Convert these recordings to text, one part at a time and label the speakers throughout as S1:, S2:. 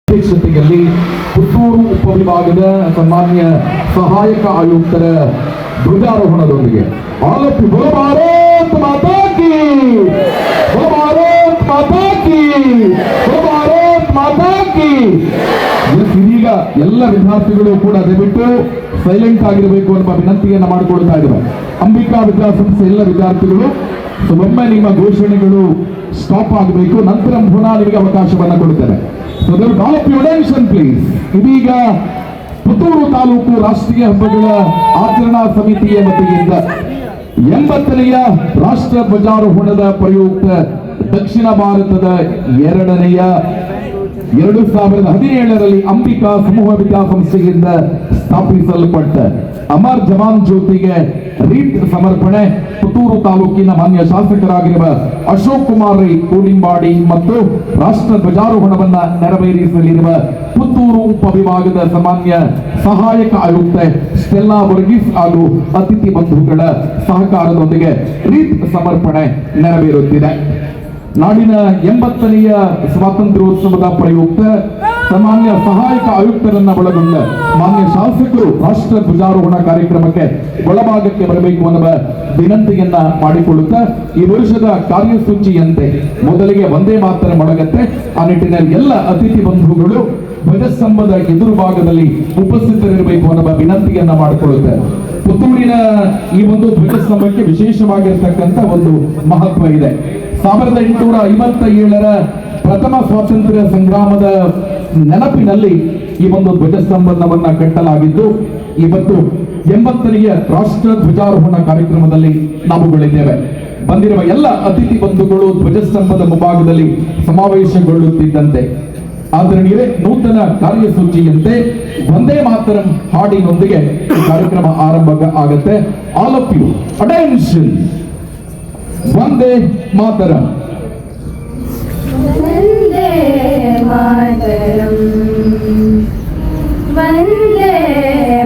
S1: ಅಧ್ಯಕ್ಷತೆಯಲ್ಲಿ ಪುತ್ತೂರು ಉಪವಿಭಾಗದ ಸನ್ಮಾನ್ಯ ಸಹಾಯಕ ಆಯುಕ್ತರ ಧ್ವಜಾರೋಹಣದೊಂದಿಗೆ ಆಲಪ್ಪಿ ಬೋಲೋ ಭಾರತ್ ಮಾತಾ ಕಿ, ಬೋಲೋ ಭಾರತ್ ಮಾತಾ ಕಿ, ಬೋಲೋ ಭಾರತ್ ಮಾತಾ ಕಿ. ಇದೀಗ ಎಲ್ಲ ವಿದ್ಯಾರ್ಥಿಗಳು ಕೂಡ ದಯವಿಟ್ಟು ಸೈಲೆಂಟ್ ಆಗಿರಬೇಕು ಅನ್ನುವ ವಿನಂತಿಯನ್ನ ಮಾಡಿಕೊಳ್ತಾ ಇದ್ದಾರೆ. ಅಂಬಿಕಾ ವಿದ್ಯಾಸಂಸ್ಥೆ ಎಲ್ಲ ವಿದ್ಯಾರ್ಥಿಗಳು ಒಮ್ಮೆ ನಿಮ್ಮ ಘೋಷಣೆಗಳು ಸ್ಟಾಪ್ ಆಗಬೇಕು, ನಂತರ ಪುನಃ ನಿಮಗೆ ಅವಕಾಶವನ್ನ ಕೊಡುತ್ತೇನೆ. ಪ್ಲೀಸ್. ಇದೀಗ ಪುತ್ತೂರು ತಾಲೂಕು ರಾಷ್ಟ್ರೀಯ ಹಬ್ಬಗಳ ಆಚರಣಾ ಸಮಿತಿಯ ವತಿಯಿಂದ 80ನೆಯ ರಾಷ್ಟ್ರ ಧ್ವಜಾರೋಹಣದ ಪ್ರಯುಕ್ತ ದಕ್ಷಿಣ ಭಾರತದ 2017ರಲ್ಲಿ ಅಂಬಿಕಾ ಸಮೂಹ ವಿದ್ಯಾಸಂಸ್ಥೆಯಿಂದ ಸ್ಥಾಪಿಸಲ್ಪಟ್ಟ ಅಮರ್ ಜವಾನ್ ಜ್ಯೋತಿಗೆ ರೀಟ್ ಸಮರ್ಪಣೆ ಪುತ್ತೂರು ತಾಲೂಕಿನ ಮಾನ್ಯ ಶಾಸಕರಾಗಿರುವ ಅಶೋಕ್ ಕುಮಾರ್ ರೈ ಕೂಡಿಂಬಾಡಿ ಮತ್ತು ರಾಷ್ಟ್ರ ಧ್ವಜಾರೋಹಣವನ್ನ ನೆರವೇರಿಸಲಿರುವ ಪುತ್ತೂರು ಉಪವಿಭಾಗದ ಸಾಮಾನ್ಯ ಸಹಾಯಕ ಆಯುಕ್ತೆ ಸ್ಟೆಲ್ಲಾ ವರ್ಗೀಸ್ ಹಾಗೂ ಅತಿಥಿ ಬಂಧುಗಳ ಸಹಕಾರದೊಂದಿಗೆ ರೀಟ್ ಸಮರ್ಪಣೆ ನೆರವೇರುತ್ತಿದೆ. ನಾಡಿನ 80ನೆಯ ಸ್ವಾತಂತ್ರ್ಯೋತ್ಸವದ ಪ್ರಯುಕ್ತ ಸಾಮಾನ್ಯ ಸಹಾಯಕ ಆಯುಕ್ತರನ್ನ ಒಳಗೊಂಡ ಮಾನ್ಯ ಶಾಸಕರು ರಾಷ್ಟ್ರ ಧ್ವಜಾರೋಹಣ ಕಾರ್ಯಕ್ರಮಕ್ಕೆ ಒಳಭಾಗಕ್ಕೆ ಬರಬೇಕು ಅನ್ನುವ ವಿನಂತಿಯನ್ನ ಮಾಡಿಕೊಳ್ಳುತ್ತಾ ಈ ವರ್ಷದ ಕಾರ್ಯಸೂಚಿಯಂತೆ ಮೊದಲಿಗೆ ವಂದೇ ಮಾತರಂ ಮೊಳಗತ್ತೆ. ಆ ನಿಟ್ಟಿನಲ್ಲಿ ಎಲ್ಲ ಅತಿಥಿ ಬಂಧುಗಳು ಧ್ವಜಸ್ತಂಭದ ಎದುರು ಭಾಗದಲ್ಲಿ ಉಪಸ್ಥಿತರಿರಬೇಕು ಅನ್ನುವ ವಿನಂತಿಯನ್ನ ಮಾಡಿಕೊಳ್ಳುತ್ತಾರೆ. ಪುತ್ತೂರಿನ ಈ ಒಂದು ಧ್ವಜಸ್ತಂಭಕ್ಕೆ ವಿಶೇಷವಾಗಿರ್ತಕ್ಕಂಥ ಒಂದು ಮಹತ್ವ ಇದೆ. 1857ರ ಪ್ರಥಮ ಸ್ವಾತಂತ್ರ್ಯ ಸಂಗ್ರಾಮದ ನೆನಪಿನಲ್ಲಿ ಈ ಒಂದು ಧ್ವಜಸ್ತಂಭವನ್ನ ಕಟ್ಟಲಾಗಿದ್ದು, ಇವತ್ತು 80ನೆಯ ರಾಷ್ಟ್ರ ಧ್ವಜಾರೋಹಣ ಕಾರ್ಯಕ್ರಮದಲ್ಲಿ ನಾವುಗಳಿದ್ದೇವೆ. ಬಂದಿರುವ ಎಲ್ಲ ಅತಿಥಿ ಬಂಧುಗಳು ಧ್ವಜಸ್ತಂಭದ ಮುಂಭಾಗದಲ್ಲಿ ಸಮಾವೇಶಗೊಳ್ಳುತ್ತಿದ್ದಂತೆ ಆದರಣೀಯರೇ ನೂತನ ಕಾರ್ಯಸೂಚಿಯಂತೆ ವಂದೇ ಮಾತರಂ ಹಾಡಿನೊಂದಿಗೆ ಈ ಕಾರ್ಯಕ್ರಮ ಆರಂಭ ಆಗತ್ತೆ. All of you attention. Vande Mataram.
S2: Vande Mataram, Vande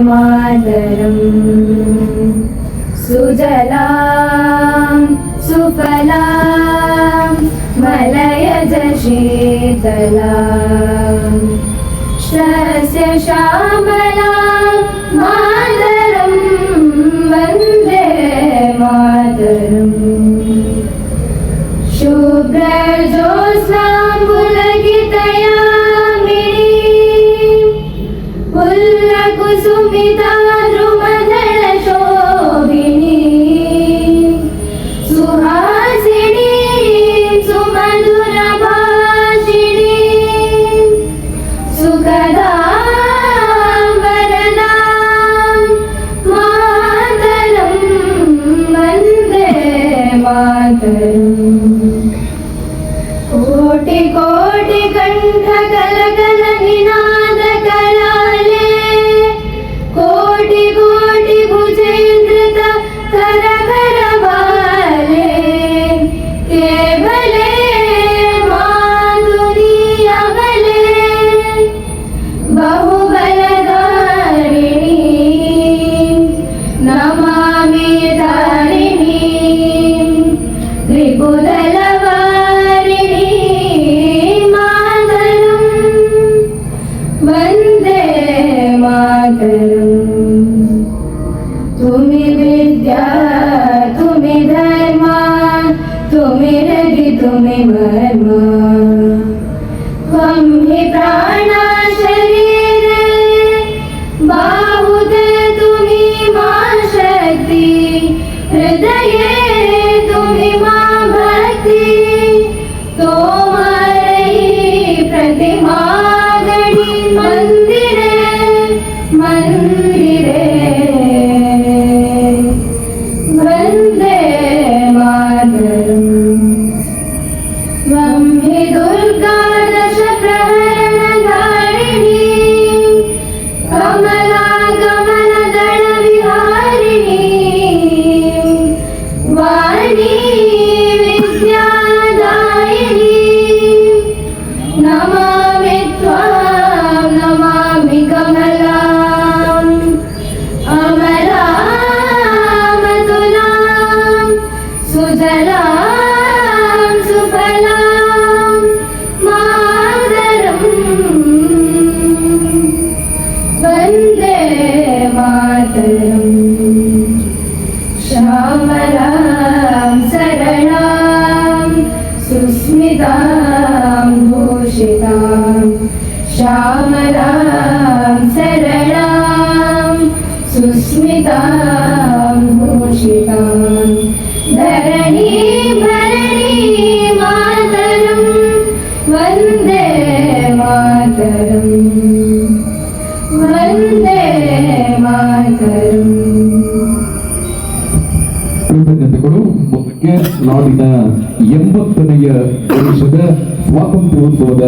S2: Mataram. ಸುಜಲಾಂ ಸುಫಲಾಂ ಮಲಯಜ ಶೀತಲಾಂ ಸಸ್ಯ ಶ್ಯಾಮಲಾಂ ಮಾತರಂ ವಂದೇ ಮಾತರಂ. ಶುಭ್ರಜೋತ್ಸ್ನಾಂ ಪುಲಕಿತಯಾಮಿನೀಂ ಪುಲ್ಲಕುಸುಮಿತಾದ್ರುಮದಳಶೋಭಿನೀಂ ಸುಹಾಸಿನೀಂ ಸುಮಧುರಭಾಷಿಣೀಂ ಸುಖದಾಂ ವರದಾಂ ಮಾತರಂ ವಂದೇ श्यामलां सरलां सुस्मितां भूषितां धरणी भरणी मातरं वन्दे मातरं वन्दे मातरम्
S1: ಕೃತಜ್ಞತೆಗಳು ಮೊದಲಿಗೆ ನಾಡಿನ 80ನೆಯ ವರ್ಷದ ಸ್ವಾತಂತ್ರ್ಯೋತ್ಸವದ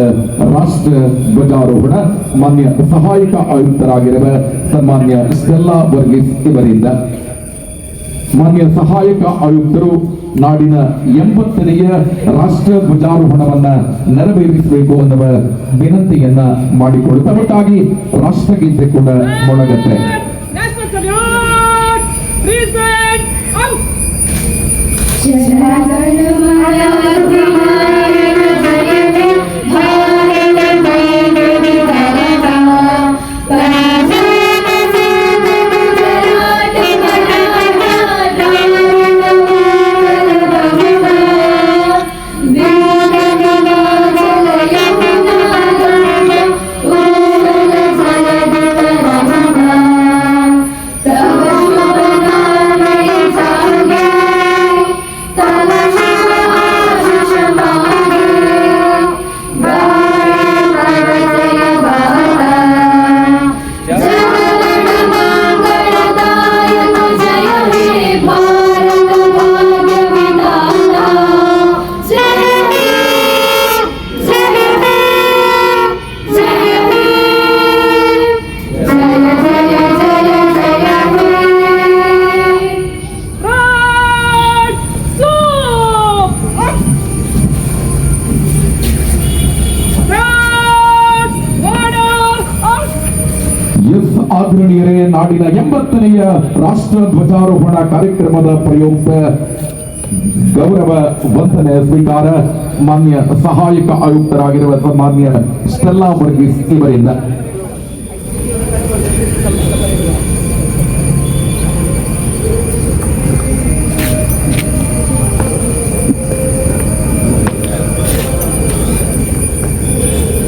S1: ರಾಷ್ಟ್ರ ಧ್ವಜಾರೋಹಣ ಮಾನ್ಯ ಸಹಾಯಕ ಆಯುಕ್ತರಾಗಿರುವ ಸನ್ಮಾನ್ಯ ಸ್ಟೆಲ್ಲಾ ವರ್ಗೀಸ್ ಇವರಿಂದ. ಮಾನ್ಯ ಸಹಾಯಕ ಆಯುಕ್ತರು ನಾಡಿನ 80ನೆಯ ರಾಷ್ಟ್ರ ಧ್ವಜಾರೋಹಣವನ್ನ ನೆರವೇರಿಸಬೇಕು ಅನ್ನುವ ವಿನಂತಿಯನ್ನ ಮಾಡಿಕೊಳ್ಳುತ್ತಾ ಒಟ್ಟಾಗಿ ರಾಷ್ಟ್ರಗೀತೆ ಕೂಡ ಮೊಳಗತ್ತೆ.
S3: National salute! Present! Out! Right! Stop! Up! Right! Order! Out!
S1: Yes ಆದರಣೀಯರೇ, ನಾಡಿನ 80ನೆಯ ರಾಷ್ಟ್ರ ಧ್ವಜಾರೋಹಣ ಕಾರ್ಯಕ್ರಮದ ಪ್ರಯುಕ್ತ ಗೌರವ ವಂದನೆ ಸ್ವೀಕಾರ ಮಾನ್ಯ ಸಹಾಯಕ ಆಯುಕ್ತರಾಗಿರುವ ಸನ್ಮಾನ್ಯ ಸ್ಟೆಲ್ಲಾ ವರ್ಗೀಸ್ ಇವರಿಂದ.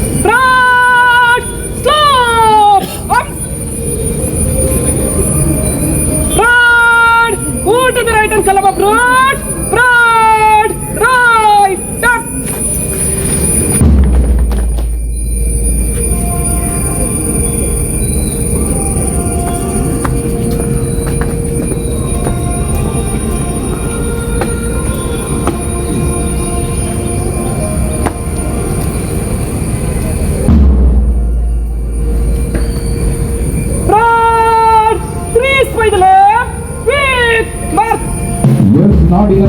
S3: Right! Stop! Up! Right! Move to the right and column up. Right! Right! Right! Up! Right! Freeze by the left. Quick! Mark!
S1: ಎಸ್ ನಾಡಿನ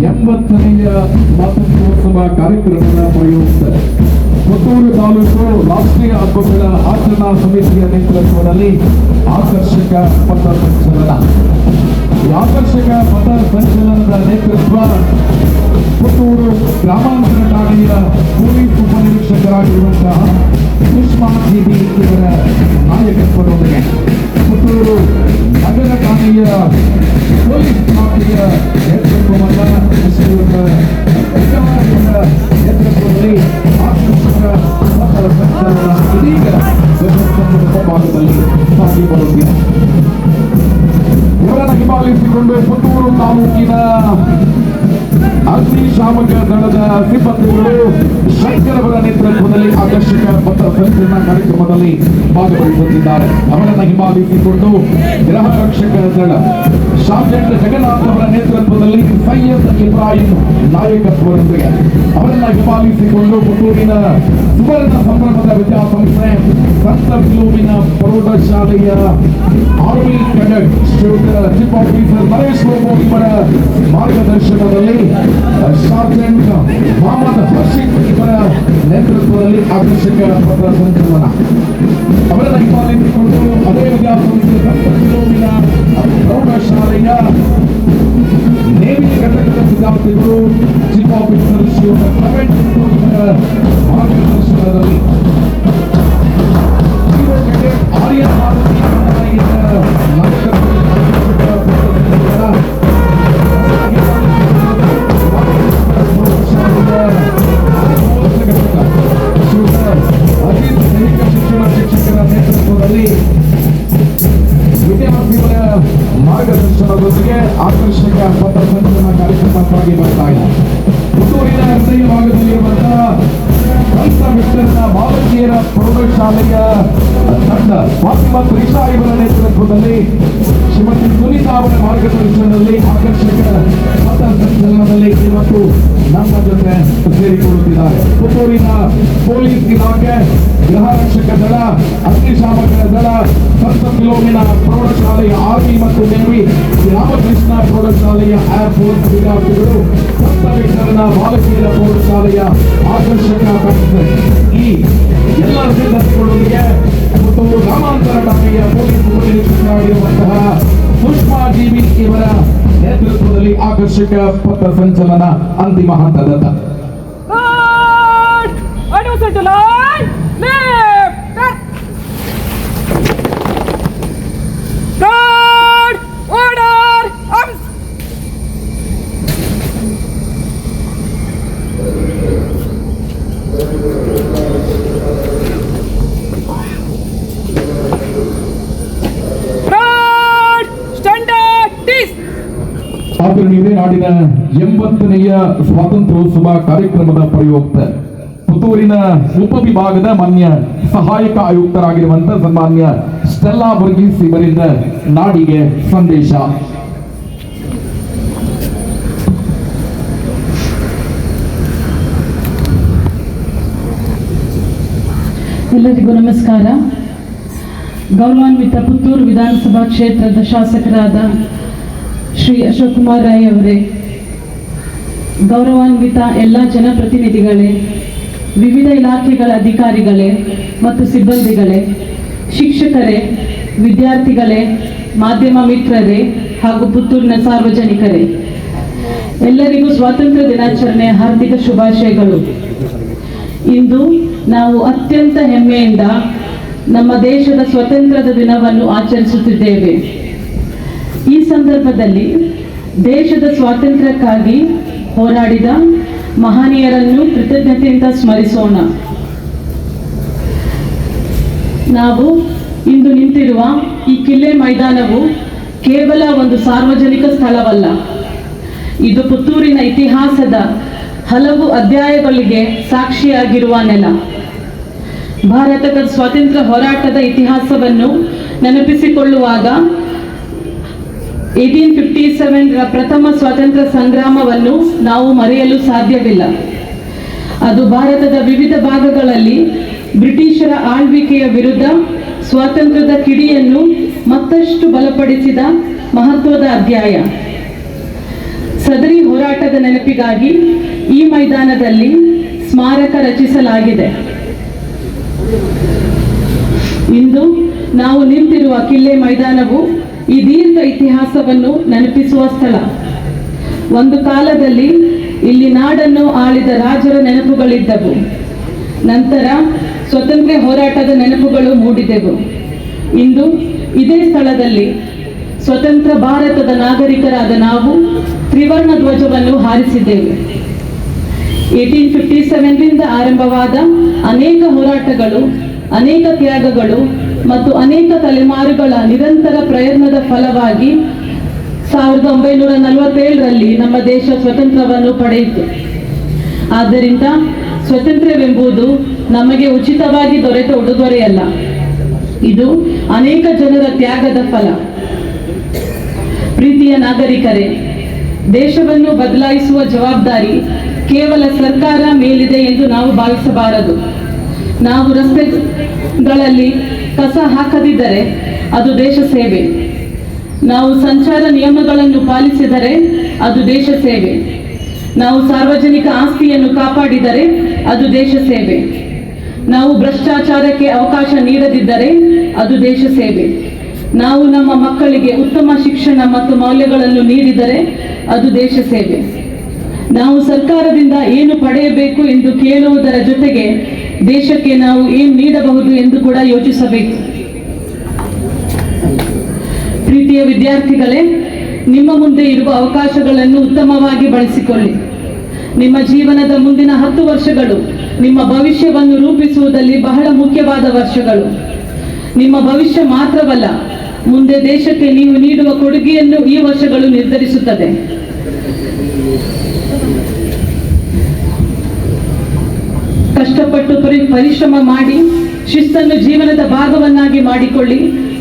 S1: 80ನೆಯ ಸ್ವಾತಂತ್ರ್ಯೋತ್ಸವ ಕಾರ್ಯಕ್ರಮದ ಪ್ರಯುಕ್ತ ಪುತ್ತೂರು ತಾಲೂಕು ರಾಷ್ಟ್ರೀಯ ಹಬ್ಬಗಳ ಆಚರಣಾ ಸಮಿತಿಯ ನೇತೃತ್ವದಲ್ಲಿ ಆಕರ್ಷಕ ಪಥ ಸಂಚಲನ. ಈ ಆಕರ್ಷಕ ಪಥ ಸಂಚಲನದ ನೇತೃತ್ವ ಪುತ್ತೂರು ಗ್ರಾಮಾಂತರ ಠಾಣೆಯ ಪೊಲೀಸ್ ಉಪನಿರೀಕ್ಷಕರಾಗಿರುವಂತಹ ಸುಷ್ಮಾ ದೇವಿ ಇವರ ನಾಯಕತ್ವದೊಂದಿಗೆ ಪುತ್ತೂರು ನಗರ ಠಾಣೆಯ ಪೊಲೀಸ್ ಇಲಾಖೆಯ ನೇತೃತ್ವವನ್ನ ಶ್ರೀಯುತ ಗಂಗಾವರ ನೇತೃತ್ವದಲ್ಲಿ ಆಕರ್ಷಕ ಪಥ ಸಂಚಲನ ಇದೀಗ ಧ್ವಜಸ್ತಂಭದ ಭಾಗದಲ್ಲಿ ಸಾಗಿ ಬರುತ್ತಿದೆ. ಇವರನ್ನು ಹಿಂಬಾಲಿಸಿಕೊಂಡು ಪುತ್ತೂರು ತಾಲೂಕಿನ ಅಗ್ನಿಶಾಮಕ ದಳದ ಸಿಬ್ಬಂದಿಗಳು ಶಂಕರವರ ನೇತೃತ್ವದಲ್ಲಿ ಆಕರ್ಷಕ ಪಥ ಸಂಚಲನ ಕಾರ್ಯಕ್ರಮದಲ್ಲಿ ಭಾಗವಹಿಸುತ್ತಿದ್ದಾರೆ. ಅವರನ್ನು ಹಿಂಬಾಲಿಸಿಕೊಂಡು ಗೃಹ ರಕ್ಷಕ ದಳ ಶಾಸಕ ಜಗನ್ನಾಥ್ ಅವರ ನೇತೃತ್ವದಲ್ಲಿ ಸೈಯದ್ ಇಬ್ರಾಹಿಂ ನಾಯಕತ್ವದೊಂದಿಗೆ ಅವರನ್ನ ಹಿಂಬಾಲಿಸಿಕೊಂಡು ಪುತ್ತೂರಿನ ಸುವರ್ಣ ಸಂಭ್ರಮದ ವಿದ್ಯಾಸಂಸ್ಥೆ ಸಂತ ಫಿಲೋಮಿನ ಪ್ರೌಢಶಾಲೆಯ army cadet chief officer Naresh Babu ಇವರ ಮಾರ್ಗದರ್ಶನದಲ್ಲಿ ಸಾರ್ಜೆಂಟ್ ಮೊಹಮ್ಮದ್ ಹರ್ಷಿಕ್ ಇವರ ನೇತೃತ್ವದಲ್ಲಿ ಆಕರ್ಷಕ ಪಥ ಸಂಚಲನ. ಅವರನ್ನ ಹಿಂಬಾಲಿಸಿಕೊಂಡು ಅದೇ ವಿದ್ಯಾಸಂಸ್ಥೆ ಸಂತ ಫಿಲೋಮಿನ ಪ್ರೌಢಶಾಲೆಯ ನೇವಿ ಘಟಕದ ವಿದ್ಯಾರ್ಥಿಗಳು ಚೀಫ್ ಆಫೀಸರ್ ಶ್ರೀಯುತ ಪ್ರವೀಣ್ ಇವರ ಮಾರ್ಗದರ್ಶನದಲ್ಲಿ ಆರ್ಯನ್ ಮಾರುತಿ ಅಜಿತ್ ಆಕರ್ಷಕ ಪಥಸಂಚಲನ ಕಾರ್ಯಕ್ರಮವಾಗಿ ಬರ್ತಾ ಇದೆ. ಪುತ್ತೂರಿನ ಹೃದಯ ಭಾಗದಲ್ಲಿರುವಂತಹ ಸಂತ ವಿಠ್ಠಲನ ಬಾಲಕಿಯರ ಪ್ರೌಢಶಾಲೆಯ ತಂಡ ಫಾತಿಮಾ ತ್ರಿಷಾ ಇವರ ನೇತೃತ್ವದಲ್ಲಿ ಶ್ರೀಮತಿ ಸುನೀತಾ ಅವರ ಮಾರ್ಗದರ್ಶನದಲ್ಲಿ ಆಕರ್ಷಕ ಪಥಸಂಚಲನದಲ್ಲಿ ಇವತ್ತು ನಮ್ಮ ಜೊತೆ ಸೇರಿಕೊಳ್ಳುತ್ತಿದ್ದಾರೆ. ಪುತ್ತೂರಿನ ಪೊಲೀಸ್ ಇಲಾಖೆ, ಗೃಹ ರಕ್ಷಕ ದಳ, ಅಗ್ನಿಶಾಮಕ ದಳ, ಸಂತ ಫಿಲೋಮಿನಾ ಪ್ರೌಢಶಾಲೆಯ ಆರ್ಮಿ ಮತ್ತು ನೇವಿ, ರಾಮಕೃಷ್ಣ ಪ್ರೌಢಶಾಲೆಯ ಏರ್ಫೋರ್ಸ್ ವಿದ್ಯಾರ್ಥಿಗಳು, ಸಂತ ವಿಠ್ಠಲನ ಬಾಲಕಿಯರ ಪ್ರೌಢಶಾಲೆಯ ಆಕರ್ಷಕ ಈ ಎಲ್ಲ ಸಿದ್ಧತೆಗಳೊಂದಿಗೆ ಪುತ್ತೂರು ಗ್ರಾಮಾಂತರ ಠಾಣೆಯ ಪೊಲೀಸ್ ಉಪನಿರೀಕ್ಷಕರಾಗಿರುವಂತಹ ಸುಷ್ಮಾ ಜೀವಿ ಇವರ ನೇತೃತ್ವದಲ್ಲಿ ಆಕರ್ಷಕ ಪಥಸಂಚಲನ ಅಂತಿಮ ಹಂತದತ್ತ.
S3: Advance to line, left, guard, order, arms. Guard, standard, this.
S1: ಆಚರಣೆಯಿದೆ ನಾಡಿನ 80ನೇಯ ಸ್ವಾತಂತ್ರ್ಯೋತ್ಸವ ಕಾರ್ಯಕ್ರಮದ ಪ್ರಯುಕ್ತ ಪುತ್ತೂರಿನ ಉಪವಿಭಾಗದ ಮಾನ್ಯ ಸಹಾಯಕ ಆಯುಕ್ತರಾಗಿರುವಂತಹ ಸನ್ಮಾನ್ಯ ಸ್ಟೆಲ್ಲಾ ವರ್ಗೀಸ್ ಇವರಿಂದ ನಾಡಿಗೆ ಸಂದೇಶ.
S4: ಎಲ್ಲರಿಗೂ ನಮಸ್ಕಾರ. ಗೌರವಾನ್ವಿತ ಪುತ್ತೂರು ವಿಧಾನಸಭಾ ಕ್ಷೇತ್ರದ ಶಾಸಕರಾದ ಶ್ರೀ ಅಶೋಕ್ ಕುಮಾರ್ ರೈ ಅವರೇ, ಗೌರವಾನ್ವಿತ ಎಲ್ಲ ಜನಪ್ರತಿನಿಧಿಗಳೇ, ವಿವಿಧ ಇಲಾಖೆಗಳ ಅಧಿಕಾರಿಗಳೇ ಮತ್ತು ಸಿಬ್ಬಂದಿಗಳೇ, ಶಿಕ್ಷಕರೇ, ವಿದ್ಯಾರ್ಥಿಗಳೇ, ಮಾಧ್ಯಮ ಮಿತ್ರರೇ ಹಾಗೂ ಪುತ್ತೂರಿನ ಸಾರ್ವಜನಿಕರೇ, ಎಲ್ಲರಿಗೂ ಸ್ವಾತಂತ್ರ್ಯ ದಿನಾಚರಣೆಯ ಹಾರ್ದಿಕ ಶುಭಾಶಯಗಳು. ಇಂದು ನಾವು ಅತ್ಯಂತ ಹೆಮ್ಮೆಯಿಂದ ನಮ್ಮ ದೇಶದ ಸ್ವಾತಂತ್ರ್ಯದ ದಿನವನ್ನು ಆಚರಿಸುತ್ತಿದ್ದೇವೆ. ಈ ಸಂದರ್ಭದಲ್ಲಿ ದೇಶದ ಸ್ವಾತಂತ್ರ್ಯಕ್ಕಾಗಿ ಹೋರಾಡಿದ ಮಹನೀಯರನ್ನು ಕೃತಜ್ಞತೆಯಿಂದ ಸ್ಮರಿಸೋಣ. ನಾವು ಇಂದು ನಿಂತಿರುವ ಈ ಕಿಲ್ಲೆ ಮೈದಾನವು ಕೇವಲ ಒಂದು ಸಾರ್ವಜನಿಕ ಸ್ಥಳವಲ್ಲ, ಇದು ಪುತ್ತೂರಿನ ಇತಿಹಾಸದ ಹಲವು ಅಧ್ಯಾಯಗಳಿಗೆ ಸಾಕ್ಷಿಯಾಗಿರುವ ನೆಲ. ಭಾರತದ ಸ್ವಾತಂತ್ರ್ಯ ಹೋರಾಟದ ಇತಿಹಾಸವನ್ನು ನೆನಪಿಸಿಕೊಳ್ಳುವಾಗ 1857 ಪ್ರಥಮ ಸ್ವಾತಂತ್ರ್ಯ ಸಂಗ್ರಾಮವನ್ನು ನಾವು ಮರೆಯಲು ಸಾಧ್ಯವಿಲ್ಲ. ಅದು ಭಾರತದ ವಿವಿಧ ಭಾಗಗಳಲ್ಲಿ ಬ್ರಿಟಿಷರ ಆಳ್ವಿಕೆಯ ವಿರುದ್ಧ ಸ್ವಾತಂತ್ರ್ಯದ ಕಿಡಿಯನ್ನು ಮತ್ತಷ್ಟು ಬಲಪಡಿಸಿದ ಮಹತ್ವದ ಅಧ್ಯಾಯ. ಸದರಿ ಹೋರಾಟದ ನೆನಪಿಗಾಗಿ ಈ ಮೈದಾನದಲ್ಲಿ ಸ್ಮಾರಕ ರಚಿಸಲಾಗಿದೆ. ಇಂದು ನಾವು ನಿಂತಿರುವ ಕಿಲ್ಲೆ ಮೈದಾನವು ಈ ದೀರ್ಘ ಇತಿಹಾಸವನ್ನು ನೆನಪಿಸುವ ಸ್ಥಳ. ಒಂದು ಕಾಲದಲ್ಲಿ ಇಲ್ಲಿ ನಾಡನ್ನು ಆಳಿದ ರಾಜರ ನೆನಪುಗಳಿದ್ದವು. ನಂತರ ಸ್ವತಂತ್ರ ಹೋರಾಟದ ನೆನಪುಗಳು ಮೂಡಿದೆವು. ಇಂದು ಇದೇ ಸ್ಥಳದಲ್ಲಿ ಸ್ವತಂತ್ರ ಭಾರತದ ನಾಗರಿಕರಾದ ನಾವು ತ್ರಿವರ್ಣ ಧ್ವಜವನ್ನು ಹಾರಿಸಿದ್ದೇವೆ. 1857ರಿಂದ ಆರಂಭವಾದ ಅನೇಕ ಹೋರಾಟಗಳು, ಅನೇಕ ತ್ಯಾಗಗಳು ಮತ್ತು ಅನೇಕ ತಲೆಮಾರುಗಳ ನಿರಂತರ ಪ್ರಯತ್ನದ ಫಲವಾಗಿ 1947ರಲ್ಲಿ ನಮ್ಮ ದೇಶ ಸ್ವತಂತ್ರವನ್ನು ಪಡೆಯಿತು. ಆದ್ದರಿಂದ ಸ್ವಾತಂತ್ರ್ಯವೆಂಬುದು ನಮಗೆ ಉಚಿತವಾಗಿ ದೊರೆತ ಉಡುಗೊರೆಯಲ್ಲ, ಇದು ಅನೇಕ ಜನರ ತ್ಯಾಗದ ಫಲ. ಪ್ರೀತಿಯ ನಾಗರಿಕರೇ, ದೇಶವನ್ನು ಬದಲಾಯಿಸುವ ಜವಾಬ್ದಾರಿ ಕೇವಲ ಸರ್ಕಾರ ಮೇಲಿದೆ ಎಂದು ನಾವು ಭಾವಿಸಬಾರದು. ನಾವು ರಸ್ತೆಗಳಲ್ಲಿ ಕಸ ಹಾಕದಿದ್ದರೆ ಅದು ದೇಶ ಸೇವೆ. ನಾವು ಸಂಚಾರ ನಿಯಮಗಳನ್ನು ಪಾಲಿಸಿದರೆ ಅದು ದೇಶ ಸೇವೆ. ನಾವು ಸಾರ್ವಜನಿಕ ಆಸ್ತಿಯನ್ನು ಕಾಪಾಡಿದರೆ ಅದು ದೇಶ ಸೇವೆ. ನಾವು ಭ್ರಷ್ಟಾಚಾರಕ್ಕೆ ಅವಕಾಶ ನೀಡದಿದ್ದರೆ ಅದು ದೇಶ ಸೇವೆ. ನಾವು ನಮ್ಮ ಮಕ್ಕಳಿಗೆ ಉತ್ತಮ ಶಿಕ್ಷಣ ಮತ್ತು ಮೌಲ್ಯಗಳನ್ನು ನೀಡಿದರೆ ಅದು ದೇಶ ಸೇವೆ. ನಾವು ಸರ್ಕಾರದಿಂದ ಏನು ಪಡೆಯಬೇಕು ಎಂದು ಕೇಳುವುದರ ಜೊತೆಗೆ ದೇಶಕ್ಕೆ ನಾವು ಏನು ನೀಡಬಹುದು ಎಂದು ಕೂಡ ಯೋಚಿಸಬೇಕು. ಪ್ರೀತಿಯ ವಿದ್ಯಾರ್ಥಿಗಳೇ, ನಿಮ್ಮ ಮುಂದೆ ಇರುವ ಅವಕಾಶಗಳನ್ನು ಉತ್ತಮವಾಗಿ ಬಳಸಿಕೊಳ್ಳಿ. ನಿಮ್ಮ ಜೀವನದ ಮುಂದಿನ 10 ವರ್ಷಗಳು ನಿಮ್ಮ ಭವಿಷ್ಯವನ್ನು ರೂಪಿಸುವುದರಲ್ಲಿ ಬಹಳ ಮುಖ್ಯವಾದ ವರ್ಷಗಳು. ನಿಮ್ಮ ಭವಿಷ್ಯ ಮಾತ್ರವಲ್ಲ, ಮುಂದೆ ದೇಶಕ್ಕೆ ನೀವು ನೀಡುವ ಕೊಡುಗೆಯನ್ನು ಈ ವರ್ಷಗಳು ನಿರ್ಧರಿಸುತ್ತದೆ. ಕಷ್ಟಪಟ್ಟು ಪರಿಶ್ರಮ ಮಾಡಿ ಶಿಸ್ತನ್ನು ಜೀವನದ ಭಾಗವನ್ನಾಗಿ ಮಾಡಿಕೊಳ್ಳಿ.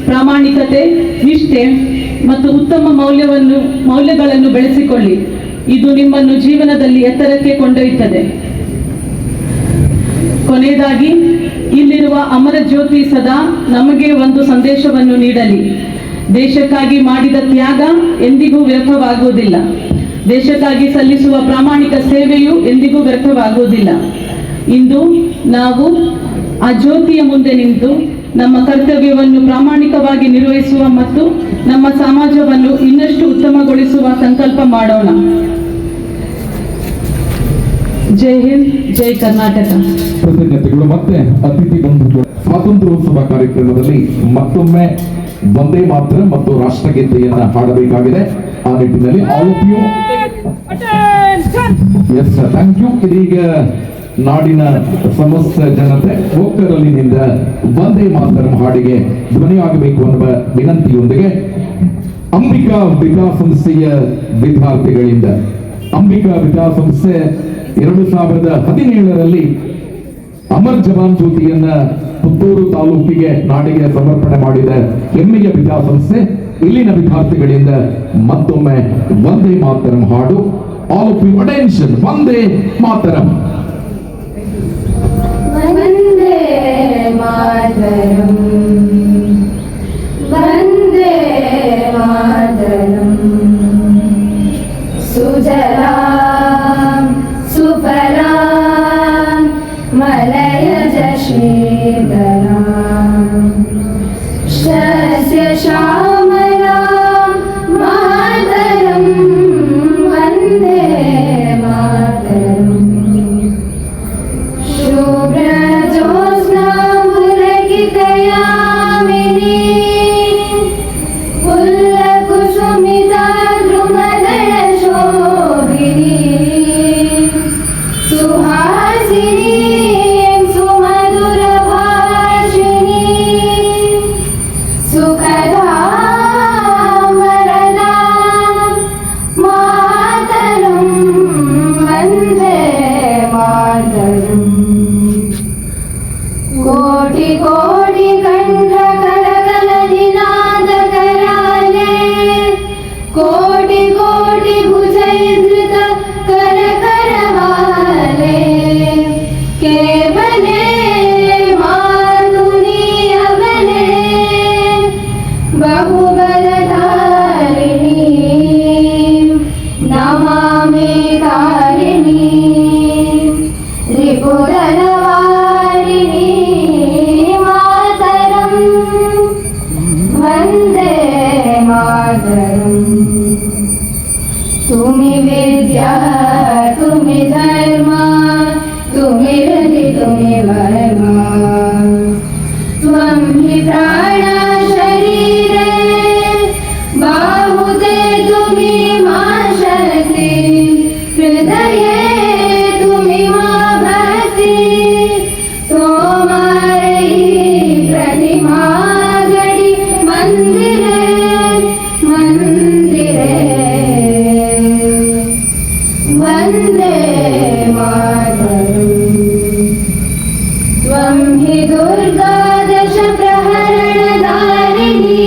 S4: ಪ್ರಾಮಾಣಿಕತೆ, ನಿಷ್ಠೆ ಮತ್ತು ಉತ್ತಮ ಮೌಲ್ಯಗಳನ್ನು ಬೆಳೆಸಿಕೊಳ್ಳಿ. ಇದು ನಿಮ್ಮನ್ನು ಜೀವನದಲ್ಲಿ ಎತ್ತರಕ್ಕೆ ಕೊಂಡೊಯ್ಯುತ್ತದೆ. ಕೊನೆಯದಾಗಿ ಇಲ್ಲಿರುವ ಅಮರ ಜ್ಯೋತಿ ಸದಾ ನಮಗೆ ಒಂದು ಸಂದೇಶವನ್ನು ನೀಡಲಿ. ದೇಶಕ್ಕಾಗಿ ಮಾಡಿದ ತ್ಯಾಗ ಎಂದಿಗೂ ವ್ಯರ್ಥವಾಗುವುದಿಲ್ಲ. ದೇಶಕ್ಕಾಗಿ ಸಲ್ಲಿಸುವ ಪ್ರಾಮಾಣಿಕ ಸೇವೆಯು ಎಂದಿಗೂ ವ್ಯರ್ಥವಾಗುವುದಿಲ್ಲ. ಇಂದು ನಾವು ಆ ಜ್ಯೋತಿಯ ಮುಂದೆ ನಿಂತು ನಮ್ಮ ಕರ್ತವ್ಯವನ್ನು ಪ್ರಾಮಾಣಿಕವಾಗಿ ನಿರ್ವಹಿಸುವ ಮತ್ತು ನಮ್ಮ ಸಮಾಜವನ್ನು ಇನ್ನಷ್ಟು ಉತ್ತಮಗೊಳಿಸುವ ಸಂಕಲ್ಪ ಮಾಡೋಣ. ಜೈ ಹಿಂದ್, ಜೈ ಕರ್ನಾಟಕ.
S1: ಕೃತಜ್ಞತೆಗಳು. ಮತ್ತೆ ಅತಿಥಿ ಬಂಧುಗಳು, ಸ್ವಾತಂತ್ರ್ಯೋತ್ಸವ ಕಾರ್ಯಕ್ರಮದಲ್ಲಿ ಮತ್ತೊಮ್ಮೆ ವಂದೇ ಮಾತರಂ ಮತ್ತು ರಾಷ್ಟ್ರಗೀತೆಯನ್ನ ಹಾಡಬೇಕಾಗಿದೆ. ಆ ನಿಟ್ಟಿನಲ್ಲಿ all of you yes thank you. ಇದೀಗ ನಾಡಿನ ಸಮಸ್ತ ಜನತೆ ಒಕ್ಕರಲಿನಿಂದ ವಂದೇ ಮಾತರಂ ಹಾಡಿಗೆ ಧ್ವನಿಯಾಗಬೇಕು ಅನ್ನುವ ವಿನಂತಿಯೊಂದಿಗೆ ಅಂಬಿಕಾ ವಿದ್ಯಾಸಂಸ್ಥೆಯ ವಿದ್ಯಾರ್ಥಿಗಳಿಂದ, ಅಂಬಿಕಾ ವಿದ್ಯಾಸಂಸ್ಥೆ 2017ರಲ್ಲಿ ಅಮರ್ ಜವಾನ್ ಜ್ಯೋತಿಯನ್ನ ಪುತ್ತೂರು ತಾಲೂಕಿಗೆ ನಾಡಿಗೆ ಸಮರ್ಪಣೆ ಮಾಡಿದ ಹೆಮ್ಮೆಯ ವಿದ್ಯಾಸಂಸ್ಥೆ. ಇಲ್ಲಿನ ವಿದ್ಯಾರ್ಥಿಗಳಿಂದ ಮತ್ತೊಮ್ಮೆ ವಂದೇ ಮಾತರಂ ಹಾಡು. All of you attention, Vande Mataram.
S2: Vande Mataram, Vande Mataram. ಸುಜಲಾಂ ಸುಫಲಾಂ ಮಲಯಜ ಶೀತಲಾಂ ಶಸ್ಯ ಶ್ಯಾಮಲಾಂ ಮಾತರಂ. ವಂದೇ ಮಾತರಂ. ಶುಭ್ರಜೋತ್ಸ್ನಾಂ ಪುಲಕಿತಯಾಮಿನೀ ಫುಲ್ಲಕುಸುಮಿತಾ ಧ್ರುಮದಳ ಶೋಭಿನೀ ಸುಹಾಸಿನೀ ಸುಮಧುರ ಭಾಷಿಣೀ ಸುಖದಾಂ ವರದಾಂ ಮಾತರಂ. ವಂದೇ ಮಾತರಂ. ಕೋಟಿ ಕೋಟಿ ಕಂಠ ಕರಕಲ ನಿನಾದ ಕರಾಲೆ, ಕೋಟಿ ಕೋಟಿ ಭುಜೈಧೃತ ಕರ ಕರವಾಲೆ. ಕೇವಲೆ ಮಾಧುರ್ಯವಲೆ ಬಹುಬಲಧಾರಿಣಿ ನಮಾಮಿ ತಾರಿಣಿ ರಿಪುದಲವಾರಿಣಿ ಮಾತರಂ. ವಂದೇ ಮಾತರಂ. ತುಮಿ ವಿದ್ಯಾ ತುಮಿ ಧರ್ಮ ತುಮಿ ಹೃದಿ ತುಮಿ ವರ್ಮ. ತ್ವಂ ಹಿ ಪ್ರಾಣ ಶರೀರೆ ಬಾಹುತೆ ತುಮಿ ಮಾ ಶಕ್ತಿ. ಹೃದಯೇ ತುಮಿ ಮಾ ಭಕ್ತಿ. ತೋಮಾರೈ ಪ್ರತಿಮಾ ಗಡಿ ಮಂದಿರೆ ಮಂದಿರೆ. ವಂದೇ ಮಾತರಂ. ತ್ವಂ ಹಿ ದುರ್ಗಾ ದಶ ಪ್ರಹರಣಧಾರಿಣಿ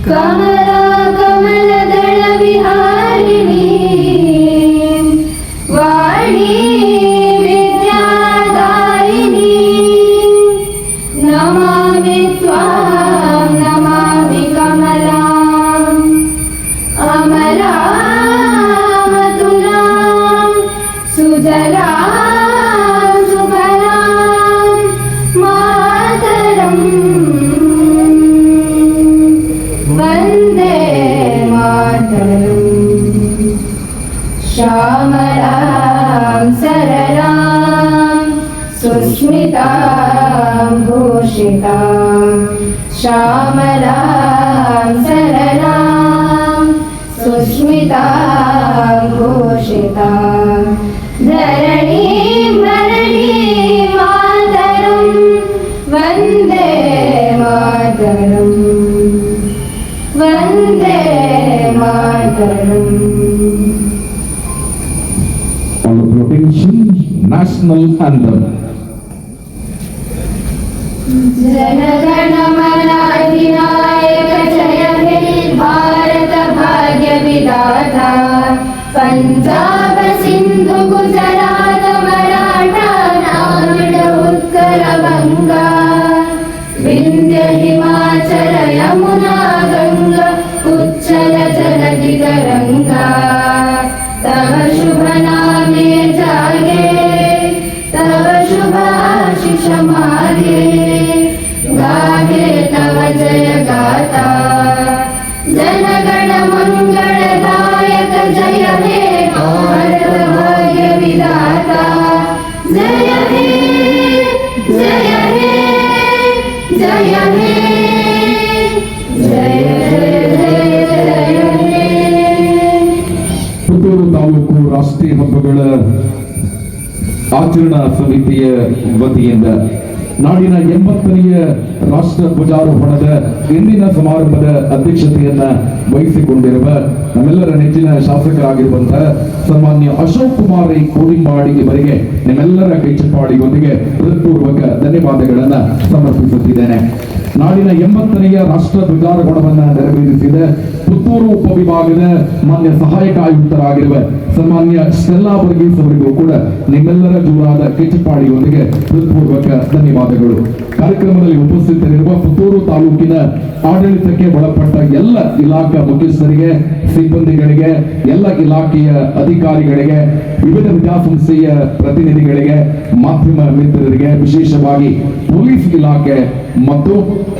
S2: ಕಮಲಾ ಕಮಲದಳ ವಿಹಾರಿಣಿ. ವಾಣಿ ವಿದ್ಯಾದಾಯಿನಿ ನಮಾಮಿ ತ್ವಾಂ ನಮಾಮಿ ಕಮಲಾಂ. ಅಮಲಾಂ ಅತುಲಾಂ ಸುಜಲಾಂ ಸುಫಲಾಂ ಮಾತರಂ. ವಂದೇ ಮಾತರಂ. ಶ್ಯಾಮಲಾಂ ಸರಳಾಂ ಸುಸ್ಮಿತಾಂ ಭೂಷಿತಾಂ. ಶ್ಯಾಮಲಾಂ ಸರಳಾಂ ಸುಸ್ಮಿತಾಂ ಭೂಷಿತಾಂ. ಧರಣೀಂ ಭರಣೀಂ ಮಾತರಂ. Vande Mataram.
S1: On the attention, national anthem.
S2: जनगण मन अधिनायक जय हे भारत भाग्य विधाता पंजाब सिंधु गुजरात मराठा नाविड उत्कल गंगा विंध्य हिमाचल यमुना गंगा उच्चल जलधि तरंगा तव शुभ नामे जागे तव शुभ आशीष मागे गाहे तव जय गाता जनगण मंगलदायक जय हे भारत भाग्य विधाता जय हे जय हे जय हे जय जय जय हे
S1: ಪುತ್ತೂರು ತಾಲೂಕು ರಾಷ್ಟ್ರೀಯ ಹಬ್ಬಗಳ ಆಚರಣಾ ಸಮಿತಿಯ ವತಿಯಿಂದ ನಾಡಿನ 80ನೆಯ ರಾಷ್ಟ್ರ ಧ್ವಜಾರೋಹಣದ ಇಂದಿನ ಸಮಾರಂಭದ ಅಧ್ಯಕ್ಷತೆಯನ್ನ ವಹಿಸಿಕೊಂಡಿರುವ ನಮ್ಮೆಲ್ಲರ ನೆಚ್ಚಿನ ಶಾಸಕರಾಗಿರುವಂತಹ ಸನ್ಮಾನ್ಯ ಅಶೋಕ್ ಕುಮಾರ್ ಕೋಡಿಂಬಾಡಿ ಇವರಿಗೆ ನಿಮ್ಮೆಲ್ಲರ ಕೈಚಪ್ಪಾಡಿಯೊಂದಿಗೆ ಹೃತ್ಪೂರ್ವಕ ಧನ್ಯವಾದಗಳನ್ನ ಸಮರ್ಪಿಸುತ್ತಿದ್ದೇನೆ. ನಾಡಿನ 80ನೆಯ ರಾಷ್ಟ್ರ ಧ್ವಜಾರೋಹಣವನ್ನ ನೆರವೇರಿಸಿದ ಪುತ್ತೂರು ಉಪವಿಭಾಗದ ಮಾನ್ಯ ಸಹಾಯಕ ಆಯುಕ್ತರಾಗಿರುವ ಸನ್ಮಾನ್ಯ ಸ್ಟೆಲ್ಲಾ ವರ್ಗೀಸ್ ಅವರಿಗೂ ಕೂಡ ನಿಮ್ಮೆಲ್ಲರ ಜೋರಾದ ಕೈಚಪ್ಪಾಡಿಯೊಂದಿಗೆ ಹೃತ್ಪೂರ್ವಕ ಧನ್ಯವಾದಗಳು. ಕಾರ್ಯಕ್ರಮದಲ್ಲಿ ಉಪಸ್ಥಿತರಿರುವ ಪುತ್ತೂರು ತಾಲೂಕಿನ ಆಡಳಿತಕ್ಕೆ ಒಳಪಟ್ಟ ಎಲ್ಲ ಇಲಾಖಾ ಮುಖ್ಯಸ್ಥರಿಗೆ, ಸಿಬ್ಬಂದಿಗಳಿಗೆ, ಎಲ್ಲ ಇಲಾಖೆಯ ಅಧಿಕಾರಿಗಳಿಗೆ, ವಿವಿಧ ವಿದ್ಯಾಸಂಸ್ಥೆಯ ಪ್ರತಿನಿಧಿಗಳಿಗೆ, ಮಾಧ್ಯಮ ಮಿತ್ರರಿಗೆ, ವಿಶೇಷವಾಗಿ ಪೊಲೀಸ್ ಇಲಾಖೆ ಮತ್ತು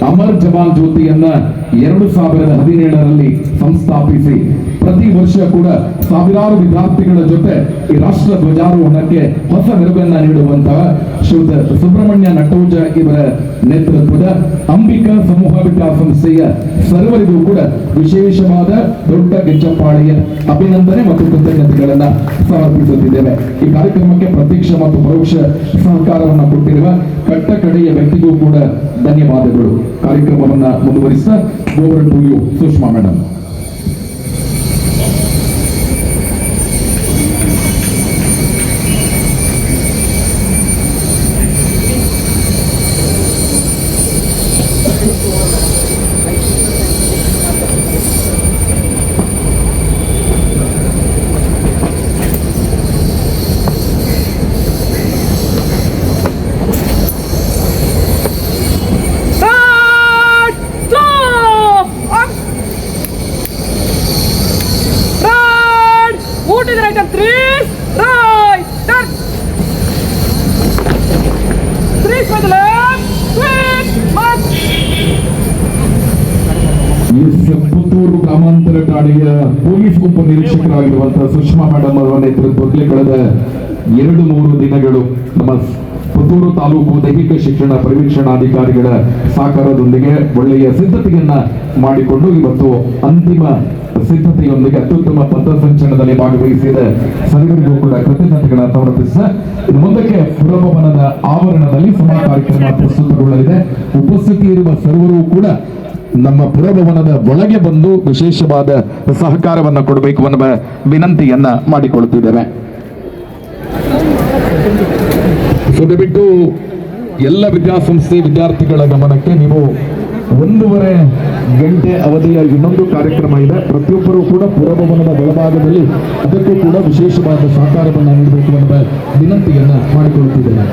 S1: ಅಮರ್ ಜವಾನ್ ಜ್ಯೋತಿಯನ್ನ 2017ರಲ್ಲಿ ಸಂಸ್ಥಾಪಿಸಿ ಪ್ರತಿ ವರ್ಷ ಕೂಡ ಸಾವಿರಾರು ವಿದ್ಯಾರ್ಥಿಗಳ ಜೊತೆ ಈ ರಾಷ್ಟ್ರ ಧ್ವಜಾರೋಹಣಕ್ಕೆ ಹೊಸ ಮೆರುಗನ್ನ ನೀಡುವಂತಹ ಶ್ರೀಯುತ ಸುಬ್ರಹ್ಮಣ್ಯ ನಟೋಜ ಇವರ ನೇತೃತ್ವದ ಅಂಬಿಕಾ ಸಮೂಹ ವಿದ್ಯಾಸಂಸ್ಥೆಯ ಸರ್ವರಿಗೂ ಕೂಡ ವಿಶೇಷವಾದ ದೊಡ್ಡ ಗೆಜ್ಜಪ್ಪಾಳಿಯ ಅಭಿನಂದನೆ ಮತ್ತು ಕೃತಜ್ಞತೆಗಳನ್ನ ಸಮರ್ಪಿಸುತ್ತಿದ್ದೇವೆ. ಈ ಕಾರ್ಯಕ್ರಮಕ್ಕೆ ಪ್ರತ್ಯಕ್ಷ ಮತ್ತು ಪರೋಕ್ಷ ಸಹಕಾರವನ್ನು ಕೊಟ್ಟಿರುವ ಕಟ್ಟ ಕಡೆಯ ವ್ಯಕ್ತಿಗೂ ಕೂಡ ಧನ್ಯವಾದಗಳು. ಕಾರ್ಯಕ್ರಮವನ್ನ ಮುಂದುವರಿಸಿದ over to you Sushma madam. Puttur ಗ್ರಾಮಾಂತರ ಠಾಣೆಯ ಪೊಲೀಸ್ ಉಪನಿರೀಕ್ಷಕರಾಗಿರುವಂತಹ ಸುಷ್ಮಾ ಮೇಡಮ್ ಅವರ ನೇತೃತ್ವದಲ್ಲಿ ಕಳೆದ 2-3 ದಿನಗಳು ನಮ್ಮ ಪುತ್ತೂರು ತಾಲೂಕು ದೈಹಿಕ ಶಿಕ್ಷಣ ಪರಿವೀಕ್ಷಣಾಧಿಕಾರಿಗಳ ಸಹಕಾರದೊಂದಿಗೆ ಒಳ್ಳೆಯ ಸಿದ್ಧತೆಯನ್ನ ಮಾಡಿಕೊಂಡು ಇವತ್ತು ಅಂತಿಮ ಸಿದ್ಧತೆಯೊಂದಿಗೆ ಅತ್ಯುತ್ತಮ ಪಥಸಂಚಲನದಲ್ಲಿ ಭಾಗವಹಿಸಿದ ಸರ್ವರಿಗೂ ಕೂಡ ಕೃತಜ್ಞತೆಗಳನ್ನು ಸಮರ್ಪಿಸಿದ ಇನ್ನು ಮುಂದಕ್ಕೆ ಪುರಭವನದ ಆವರಣದಲ್ಲಿ ಸಮ ಕಾರ್ಯಕ್ರಮ ಪ್ರಸ್ತುತಗೊಳ್ಳಲಿದೆ. ಉಪಸ್ಥಿತಿ ಇರುವ ಸರ್ವರೂ ಕೂಡ ನಮ್ಮ ಪುರಭವನದ ಒಳಗೆ ಬಂದು ವಿಶೇಷವಾದ ಸಹಕಾರವನ್ನು ಕೊಡಬೇಕು ಅನ್ನುವ ವಿನಂತಿಯನ್ನ ಮಾಡಿಕೊಳ್ಳುತ್ತಿದ್ದೇವೆ. ದಯವಿಟ್ಟು ಎಲ್ಲ ವಿದ್ಯಾಸಂಸ್ಥೆ ವಿದ್ಯಾರ್ಥಿಗಳ ಗಮನಕ್ಕೆ, ನೀವು 1.5 ಗಂಟೆ ಅವಧಿಯ ಇನ್ನೊಂದು ಕಾರ್ಯಕ್ರಮ ಇದೆ. ಪ್ರತಿಯೊಬ್ಬರೂ ಕೂಡ ಪುರಭವನದ ಒಳಭಾಗದಲ್ಲಿ ಅದಕ್ಕೂ ಕೂಡ ವಿಶೇಷವಾದ ಸಹಕಾರವನ್ನು ನೀಡಬೇಕು ಅನ್ನುವ ವಿನಂತಿಯನ್ನ ಮಾಡಿಕೊಳ್ಳುತ್ತಿದ್ದೇನೆ.